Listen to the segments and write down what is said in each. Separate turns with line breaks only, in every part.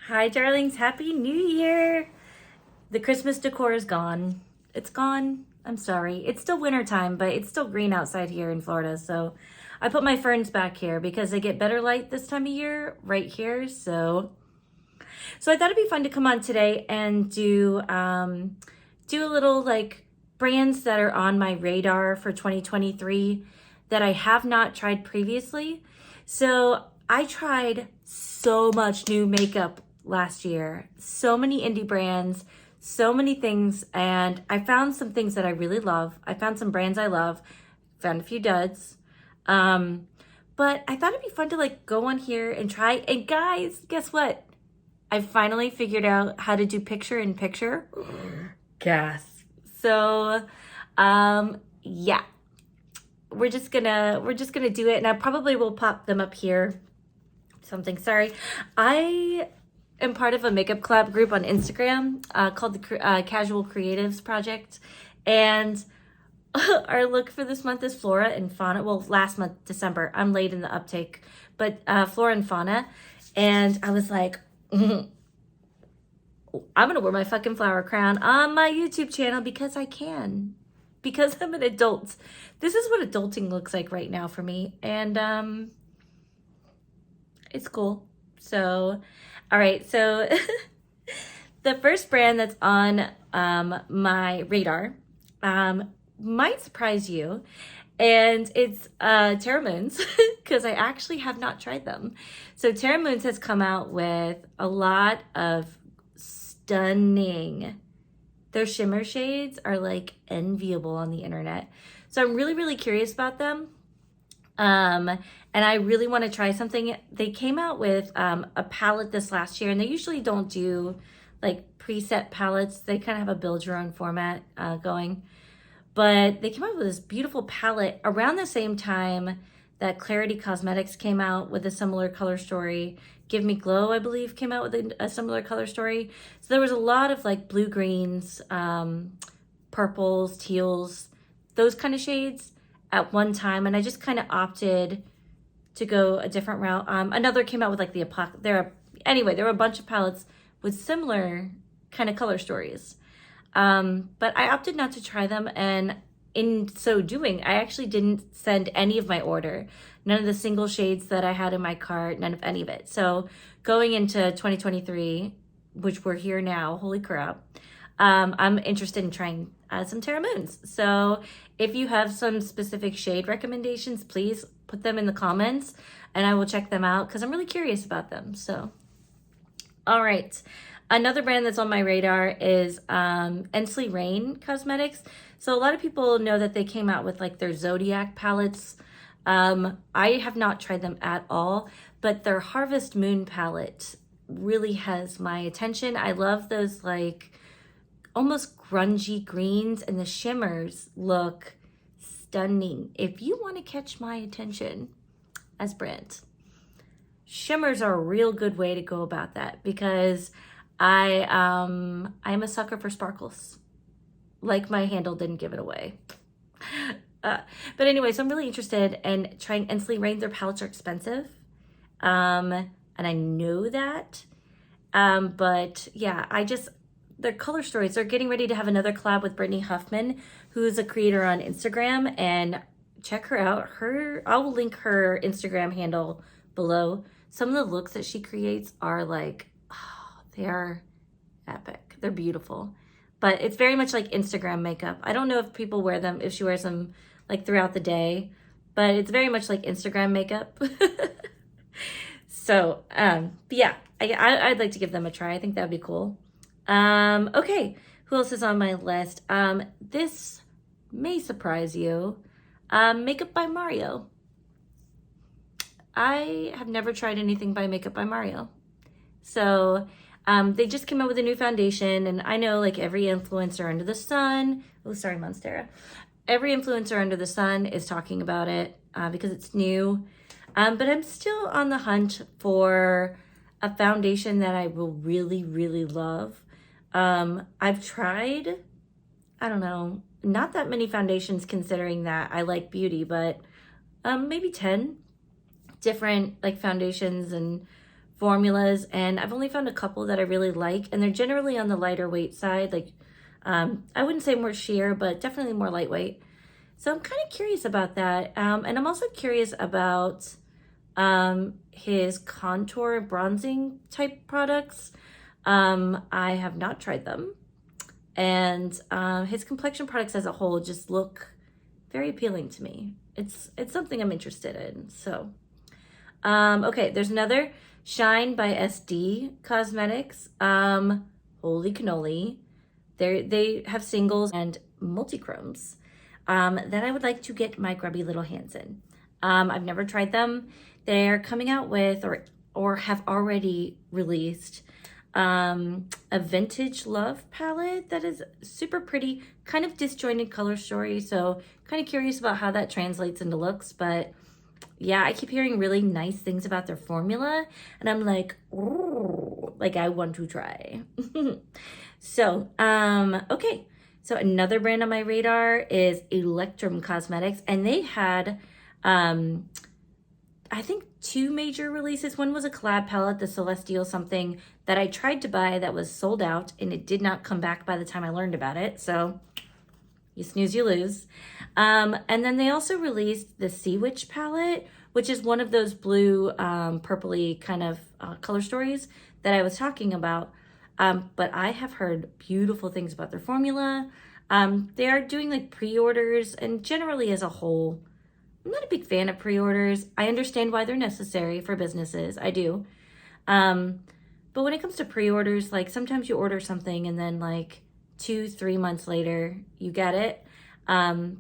Hi, darlings. Happy New Year. The Christmas decor is gone. It's gone. I'm sorry. It's still winter time, but it's still green outside here in Florida. So I put my ferns back here because they get better light this time of year right here. So I thought it'd be fun to come on today and do a little like brands that are on my radar for 2023 that I have not tried previously. So I tried so much new makeup last year, so many indie brands, so many things, and I found some things that I really love. I found some brands I love, found a few duds. But I thought it'd be fun to like go on here and try. And guys, guess what? I finally figured out how to do picture in picture. Gas. So, yeah, we're just gonna do it, and I probably will pop them up here. Something. Sorry, I am part of a makeup collab group on Instagram called the Casual Creatives Project, and our look for this month is Flora and Fauna. Well, last month, December. I'm late in the uptake, but Flora and Fauna, and I was like. I'm gonna wear my fucking flower crown on my YouTube channel because I can. Because I'm an adult. This is what adulting looks like right now for me. And it's cool. So, all right. So the first brand that's on my radar might surprise you. And it's Terra Moons because I actually have not tried them. So Terra Moons has come out with a lot of stunning. Their shimmer shades are like enviable on the internet. So I'm really, really curious about them. And I really want to try something. They came out with a palette this last year, and they usually don't do like preset palettes. They kind of have a build your own format going. But they came out with this beautiful palette around the same time that Clarity Cosmetics came out with a similar color story. Give Me Glow, I believe, came out with a similar color story. So there was a lot of like blue greens, purples, teals, those kind of shades at one time. And I just kind of opted to go a different route. Another came out with like the anyway, there were a bunch of palettes with similar kind of color stories. But I opted not to try them, and in so doing, I actually didn't send any of my order. None of the single shades that I had in my cart, none of any of it. So going into 2023, which we're here now, holy crap, I'm interested in trying some Terra Moons. So if you have some specific shade recommendations, please put them in the comments and I will check them out because I'm really curious about them. So, all right. Another brand that's on my radar is Ensley Reign Cosmetics. So a lot of people know that they came out with like their Zodiac palettes. I have not tried them at all, but their Harvest Moon palette really has my attention. I love those like almost grungy greens, and the shimmers look stunning. If you want to catch my attention as Brent, shimmers are a real good way to go about that because I'm a sucker for sparkles. Like my handle didn't give it away. But anyway, so I'm really interested in trying Ensley Reign. Their palettes are expensive. And I know that. But yeah, their color stories, they're getting ready to have another collab with Brittany Huffman, who's a creator on Instagram, and check her out. I will link her Instagram handle below. Some of the looks that she creates are like, they are epic. They're beautiful. But it's very much like Instagram makeup. I don't know if people wear them, if she wears them like throughout the day, but it's very much like Instagram makeup. So, but yeah, I'd like to give them a try. I think that'd be cool. Okay, who else is on my list? This may surprise you. Makeup by Mario. I have never tried anything by Makeup by Mario. So, they just came out with a new foundation, and I know like every influencer under the sun, oh, sorry, Monstera. Every influencer under the sun is talking about it because it's new. But I'm still on the hunt for a foundation that I will really, really love. I've tried, I don't know, not that many foundations considering that I like beauty, but maybe 10 different like foundations and formulas, and I've only found a couple that I really like, and they're generally on the lighter weight side. Like, I wouldn't say more sheer, but definitely more lightweight. So I'm kind of curious about that. And I'm also curious about his contour bronzing type products. I have not tried them. And his complexion products as a whole just look very appealing to me. It's something I'm interested in. So, okay, there's another Shine by SD Cosmetics. Holy cannoli. They have singles and multi-chromes that I would like to get my grubby little hands in. I've never tried them. They're coming out with or have already released a vintage love palette that is super pretty, kind of disjointed color story. So kind of curious about how that translates into looks, but yeah, I keep hearing really nice things about their formula, and I'm like, ooh, like I want to try. So, okay. So another brand on my radar is Electrum Cosmetics, and they had, I think 2 major releases. One was a collab palette, the Celestial something, that I tried to buy that was sold out, and it did not come back by the time I learned about it. So you snooze, you lose. And then they also released the Sea Witch palette, which is one of those blue, purpley kind of color stories that I was talking about. But I have heard beautiful things about their formula. They are doing like pre-orders, and generally as a whole, I'm not a big fan of pre-orders. I understand why they're necessary for businesses. I do. But when it comes to pre-orders, like sometimes you order something and then like 2-3 months later, you get it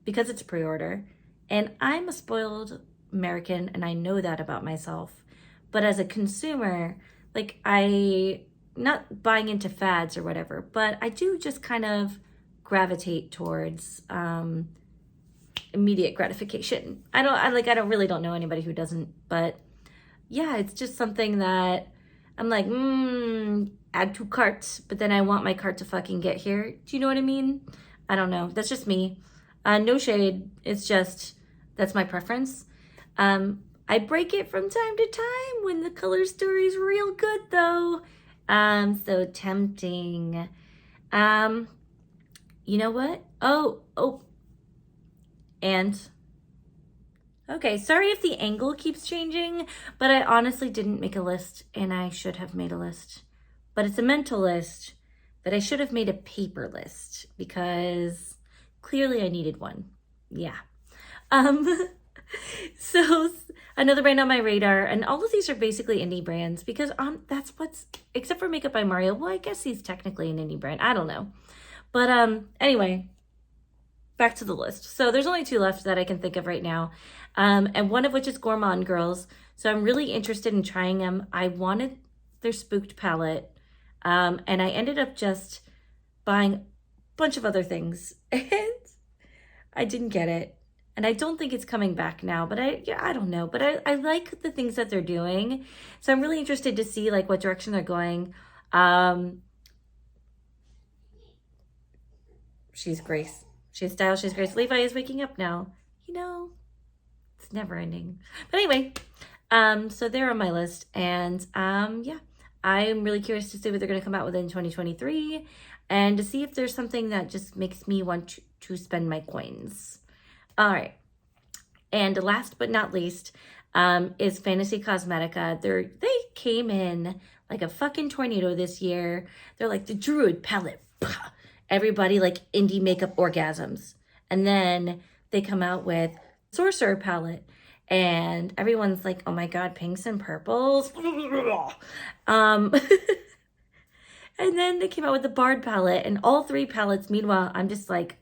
because it's a pre-order. And I'm a spoiled American, and I know that about myself. But as a consumer, like not buying into fads or whatever, but I do just kind of gravitate towards immediate gratification. I really don't know anybody who doesn't, but yeah, it's just something that I'm like, add to cart, but then I want my cart to fucking get here. Do you know what I mean? I don't know. That's just me. No shade. It's just, that's my preference. I break it from time to time when the color story's real good though. So tempting. You know what? Oh. And okay, sorry if the angle keeps changing, but I honestly didn't make a list, and I should have made a list. But it's a mental list that I should have made a paper list, because clearly I needed one. Yeah. So another brand on my radar, and all of these are basically indie brands, because that's what's, except for Makeup by Mario. Well, I guess he's technically an indie brand. I don't know. But anyway, back to the list. So there's only 2 left that I can think of right now. And one of which is Gourmand Girls. So I'm really interested in trying them. I wanted their Spooked palette. And I ended up just buying a bunch of other things. And I didn't get it. And I don't think it's coming back now, but I don't know. But I like the things that they're doing. So I'm really interested to see like what direction they're going. She's Grace. She's style, she's Grace. Levi is waking up now. You know, it's never ending. But anyway, so they're on my list. And yeah, I'm really curious to see what they're going to come out with in 2023, and to see if there's something that just makes me want to spend my coins. All right. And last but not least is Fantasy Cosmetica. They came in like a fucking tornado this year. They're like the Druid palette. Everybody like indie makeup orgasms. And then they come out with Sorcerer palette, and everyone's like, oh my God, pinks and purples. And then they came out with the Bard palette, and all 3 palettes. Meanwhile, I'm just like,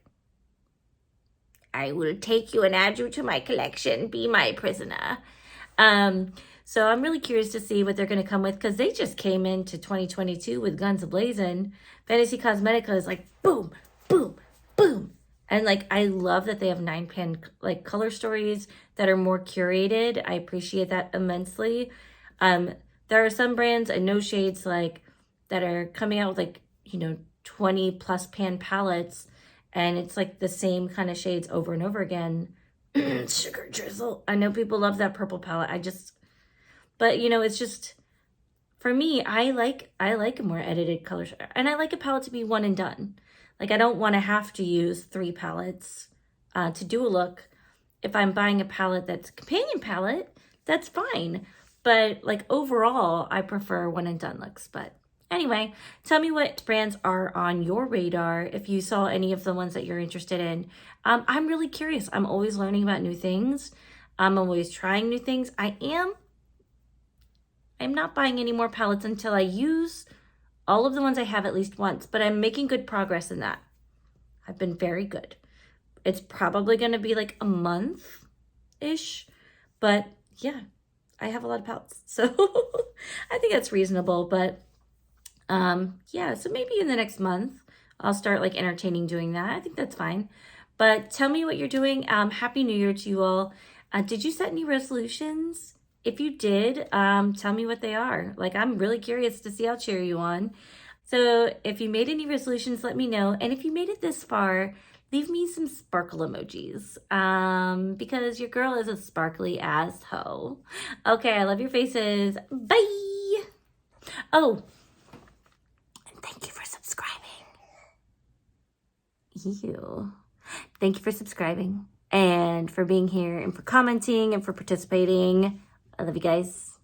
I will take you and add you to my collection. Be my prisoner. So I'm really curious to see what they're going to come with, because they just came into 2022 with guns a-blazing. Fantasy Cosmetica is like boom, boom, boom. And like, I love that they have 9-pan like color stories that are more curated. I appreciate that immensely. There are some brands, and no shades, like that are coming out with like, 20+ pan palettes, and it's like the same kind of shades over and over again. Sugar drizzle. I know people love that purple palette. But it's just, for me, I like a more edited color, and I like a palette to be one and done. Like I don't want to have to use 3 palettes to do a look. If I'm buying a palette that's a companion palette, that's fine. But like overall, I prefer one and done looks. But anyway, tell me what brands are on your radar. If you saw any of the ones that you're interested in, I'm really curious. I'm always learning about new things. I'm always trying new things. I'm not buying any more palettes until I use all of the ones I have at least once, but I'm making good progress in that. I've been very good. It's probably going to be like a month-ish, but yeah, I have a lot of palettes. So I think that's reasonable, but yeah, so maybe in the next month, I'll start like entertaining doing that. I think that's fine. But tell me what you're doing. Happy New Year to you all. Did you set any resolutions? If you did, tell me what they are. Like, I'm really curious to see. I'll cheer you on. So if you made any resolutions, let me know. And if you made it this far, leave me some sparkle emojis because your girl is a sparkly ass hoe. Okay, I love your faces. Bye. Oh, and thank you for subscribing. Thank you for subscribing and for being here and for commenting and for participating. I love you guys.